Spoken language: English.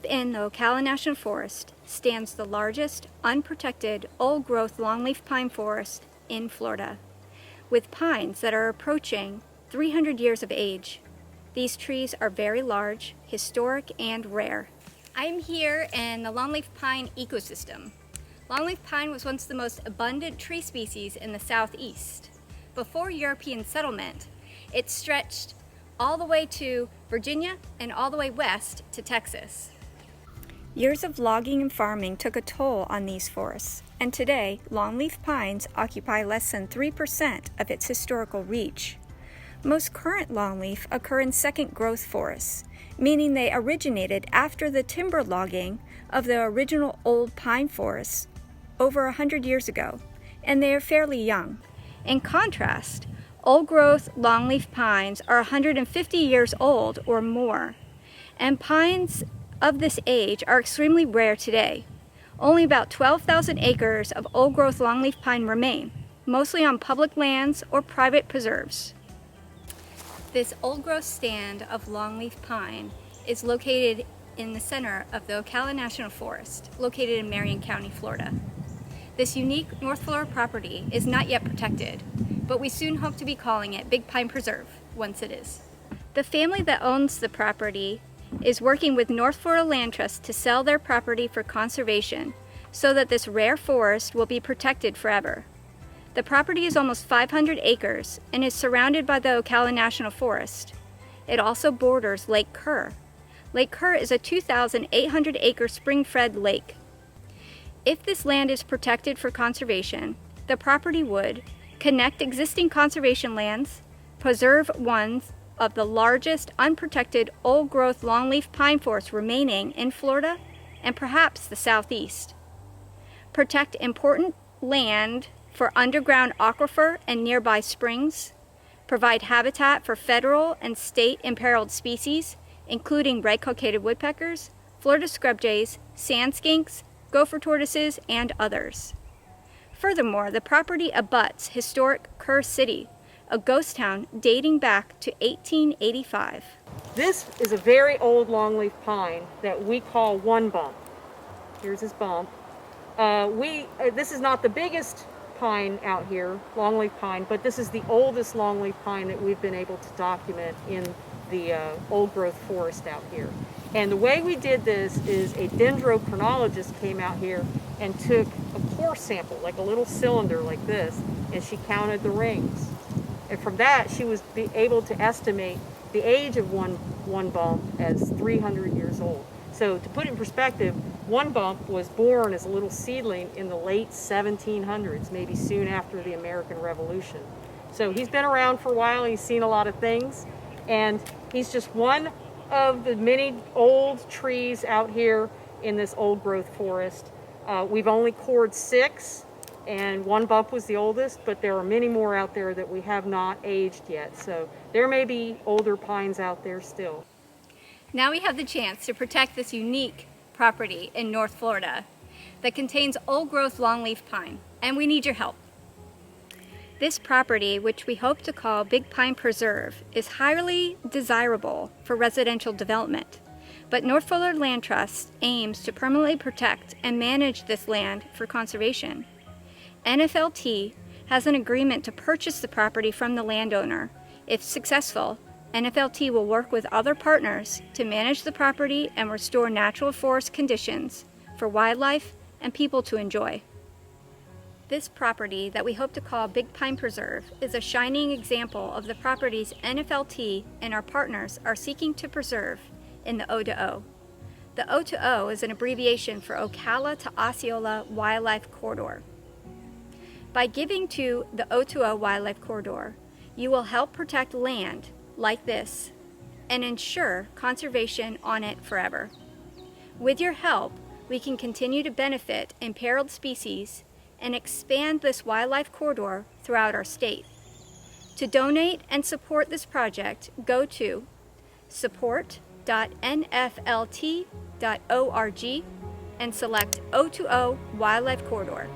Deep in the Ocala National Forest stands the largest unprotected old-growth longleaf pine forest in Florida, with pines that are approaching 300 years of age. These trees are very large, historic, and rare. I'm here in the longleaf pine ecosystem. Longleaf pine was once the most abundant tree species in the southeast. Before European settlement, it stretched all the way to Virginia and all the way west to Texas. Years of logging and farming took a toll on these forests, and today longleaf pines occupy less than 3% of its historical reach. Most current longleaf occur in second growth forests, meaning they originated after the timber logging of the original old pine forests over 100 years ago, and they are fairly young. In contrast, old-growth longleaf pines are 150 years old or more, and pines of this age are extremely rare today. Only about 12,000 acres of old-growth longleaf pine remain, mostly on public lands or private preserves. This old-growth stand of longleaf pine is located in the center of the Ocala National Forest, located in Marion County, Florida. This unique North Florida property is not yet protected, but we soon hope to be calling it Big Pine Preserve once it is. The family that owns the property is working with North Florida Land Trust to sell their property for conservation so that this rare forest will be protected forever. The property is almost 500 acres and is surrounded by the Ocala National Forest. It also borders Lake Kerr. Lake Kerr is a 2,800 acre spring-fed lake. If this land is protected for conservation, the property would connect existing conservation lands, preserve one of the largest unprotected old-growth longleaf pine forests remaining in Florida and perhaps the Southeast, protect important land for underground aquifer and nearby springs, provide habitat for federal and state imperiled species, including red-cockaded woodpeckers, Florida scrub jays, sand skinks, gopher tortoises, and others. Furthermore, the property abuts historic Kerr City, a ghost town dating back to 1885. This is a very old longleaf pine that we call one bump. Here's his bump. This is not the biggest pine out here, longleaf pine, but this is the oldest longleaf pine that we've been able to document in the old growth forest out here. And the way we did this is a dendrochronologist came out here and took a core sample, like a little cylinder like this, and she counted the rings. And from that, she was able to estimate the age of one bump as 300 years old. So to put it in perspective, one bump was born as a little seedling in the late 1700s, maybe soon after the American Revolution. So he's been around for a while, he's seen a lot of things, and he's just one of the many old trees out here in this old growth forest. We've only cored 6, and one bump was the oldest, but there are many more out there that we have not aged yet. So there may be older pines out there still. Now we have the chance to protect this unique property in North Florida that contains old-growth longleaf pine, and we need your help. This property, which we hope to call Big Pine Preserve, is highly desirable for residential development, but North Florida Land Trust aims to permanently protect and manage this land for conservation. NFLT has an agreement to purchase the property from the landowner. If successful, NFLT will work with other partners to manage the property and restore natural forest conditions for wildlife and people to enjoy. This property that we hope to call Big Pine Preserve is a shining example of the properties NFLT and our partners are seeking to preserve in the O2O. The O2O is an abbreviation for Ocala to Osceola Wildlife Corridor. By giving to the O2O Wildlife Corridor, you will help protect land like this and ensure conservation on it forever. With your help, we can continue to benefit imperiled species and expand this wildlife corridor throughout our state. To donate and support this project, go to support.nflt.org and select O2O Wildlife Corridor.